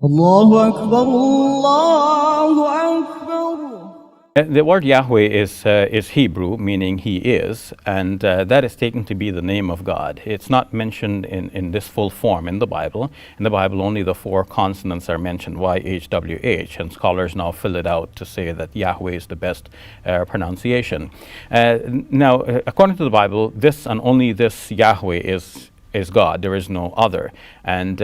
الله أكبر الله أكبر. The word Yahweh is Hebrew, meaning He is, and that is taken to be the name of God. It's not mentioned in this full form in the Bible. In the Bible, only the four consonants are mentioned, YHWH, and scholars now fill it out to say that Yahweh is the best pronunciation. Now, according to the Bible, this and only this Yahweh is God. There is no other. And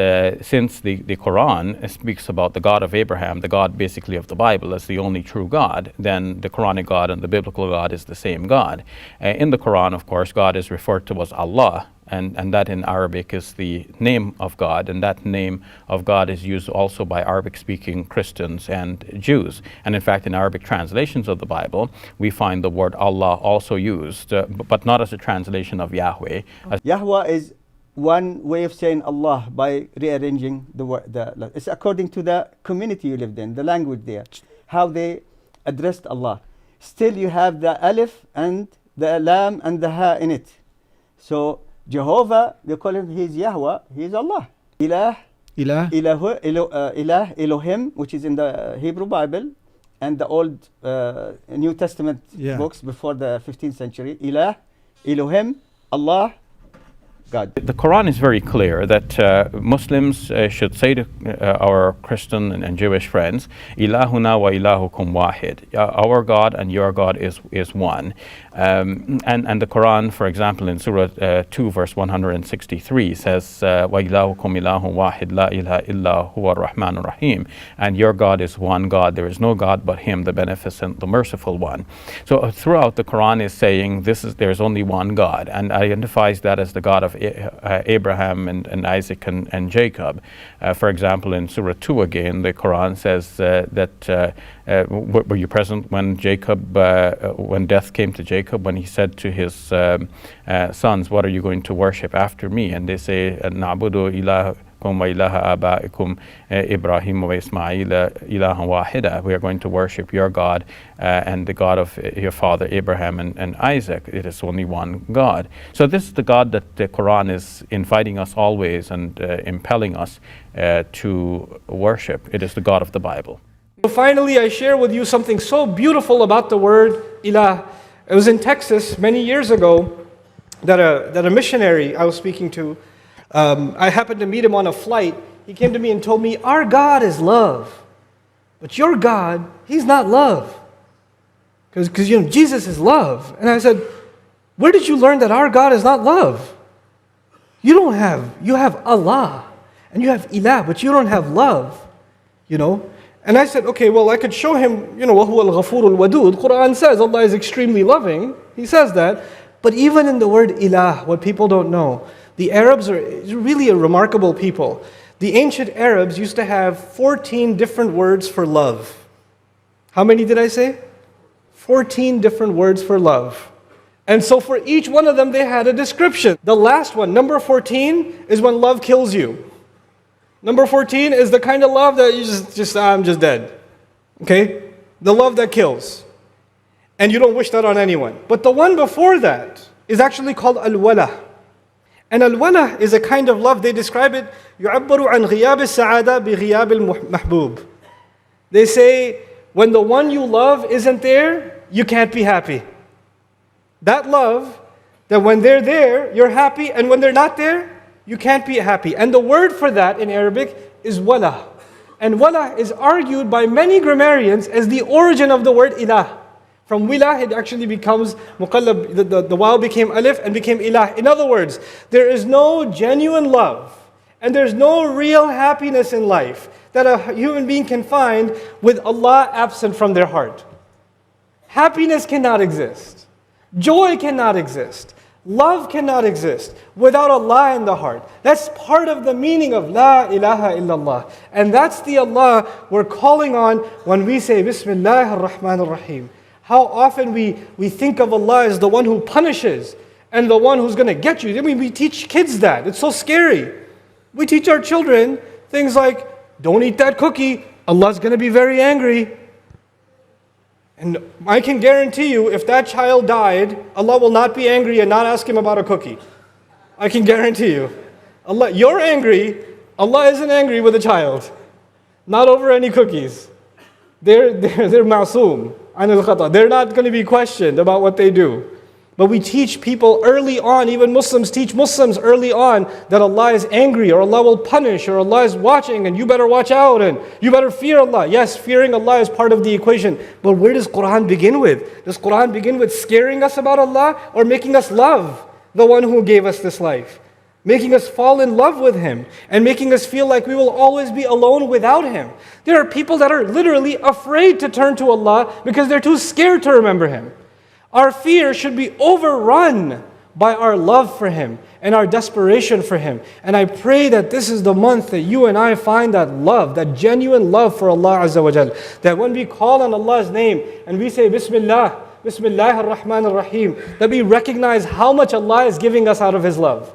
since the Quran speaks about the God of Abraham, the God basically of the Bible, as the only true God, then the Quranic God and the biblical God is the same God. In the Quran, of course, God is referred to as Allah, and that in Arabic is the name of God, and that name of God is used also by Arabic-speaking Christians and Jews. And in fact, in Arabic translations of the Bible, we find the word Allah also used, but not as a translation of Yahweh. Yahweh is one way of saying Allah by rearranging the word. It's according to the community you lived in, the language there, how they addressed Allah. Still, you have the alif and the lam and the ha in it. So Jehovah, they call him, he's Yahweh, he's Allah. ILAH, ILAH, Elohim, which is in the Hebrew Bible and the Old New Testament books before the 15th century. ILAH, Elohim, Allah, God. The Quran is very clear that Muslims should say to our Christian and Jewish friends, Ilahuna wa ilahukum wahid. Our God and your God is one. And the Quran, for example, in Surah 2, verse 163 says, wa ilahukum ilahun wahid la ilaha illa huwa ar-Rahman ar-Rahim. And your God is one God. There is no God but Him, the Beneficent, the Merciful One. So throughout the Quran is saying there is only one God, and identifies that as the God of Abraham and Isaac and Jacob. For example, in Surah 2 again, the Quran says that were you present when when death came to Jacob, when he said to his sons, what are you going to worship after me? And they say, Na'budu ilahakum wa ilaha abaikum Ibrahim wa Ismail ilahan wahida. We are going to worship your God and the God of your father Abraham and Isaac. It is only one God. So this is the God that the Quran is inviting us always and impelling us to worship. It is the God of the Bible. Finally, I share with you something so beautiful about the word ilah. It was in Texas many years ago that a missionary I was speaking to, I happened to meet him on a flight. He came to me and told me, our God is love, but your God, He's not love. Because Jesus is love. And I said, where did you learn that our God is not love? You have Allah, and you have ilah, but you don't have love, And I said, okay, well, I could show him, وَهُوَ الْغَفُورُ الْوَدُودُ. Quran says Allah is extremely loving. He says that. But even in the word ilah, what people don't know, the Arabs are really a remarkable people. The ancient Arabs used to have 14 different words for love. How many did I say? 14 different words for love. And so for each one of them, they had a description. The last one, number 14, is when love kills you. Number 14 is the kind of love that you I'm just dead. Okay? The love that kills. And you don't wish that on anyone. But the one before that is actually called al-wala. And al-wala is a kind of love. They describe it, يُعَبَّرُ عَنْ غِيَابِ السَّعَادَةِ بِغِيَابِ الْمَحْبُوبِ. They say, when the one you love isn't there, you can't be happy. That love, that when they're there, you're happy, and when they're not there, you can't be happy. And the word for that in Arabic is wala. And wala is argued by many grammarians as the origin of the word ilah. From wilah, it actually becomes muqallab, the waw became alif and became ilah. In other words, there is no genuine love and there's no real happiness in life that a human being can find with Allah absent from their heart. Happiness cannot exist. Joy cannot exist. Love cannot exist without Allah in the heart. That's part of the meaning of La ilaha illallah. And that's the Allah we're calling on when we say Bismillah ar-Rahman ar-Rahim. How often we think of Allah as the one who punishes and the one who's going to get you. I mean, we teach kids that. It's so scary. We teach our children things like, don't eat that cookie. Allah's going to be very angry. And I can guarantee you, if that child died, Allah will not be angry and not ask him about a cookie. I can guarantee you. You're angry, Allah isn't angry with a child. not over any cookies. They're ma'soom, anil khata. They're not going to be questioned about what they do. But we teach people early on, even Muslims teach Muslims early on that Allah is angry or Allah will punish or Allah is watching and you better watch out and you better fear Allah. Yes, fearing Allah is part of the equation. But where does Quran begin with? Does Quran begin with scaring us about Allah or making us love the one who gave us this life? Making us fall in love with Him and making us feel like we will always be alone without Him. There are people that are literally afraid to turn to Allah because they're too scared to remember Him. Our fear should be overrun by our love for Him and our desperation for Him. And I pray that this is the month that you and I find that love, that genuine love for Allah Azza wa Jal. That when we call on Allah's name and we say Bismillah, Bismillah ar-Rahman ar-Rahim, that we recognize how much Allah is giving us out of His love.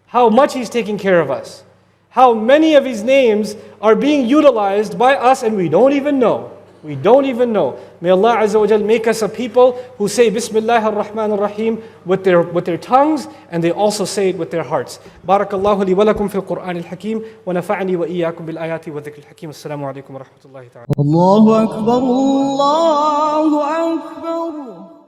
How much He's taking care of us. How many of His names are being utilized by us and we don't even know. We don't even know. May Allah Azza wa Jal make us a people who say Bismillah ar-Rahman ar-Rahim with their tongues and they also say it with their hearts. Barakallahu li wa lakum fil Qur'an al-Hakim wa nafa'ani wa iyyakum bil ayati wa dhikr al-Hakim. Assalamu alaikum wa rahmatullahi ta'ala. الله أكبر الله أكبر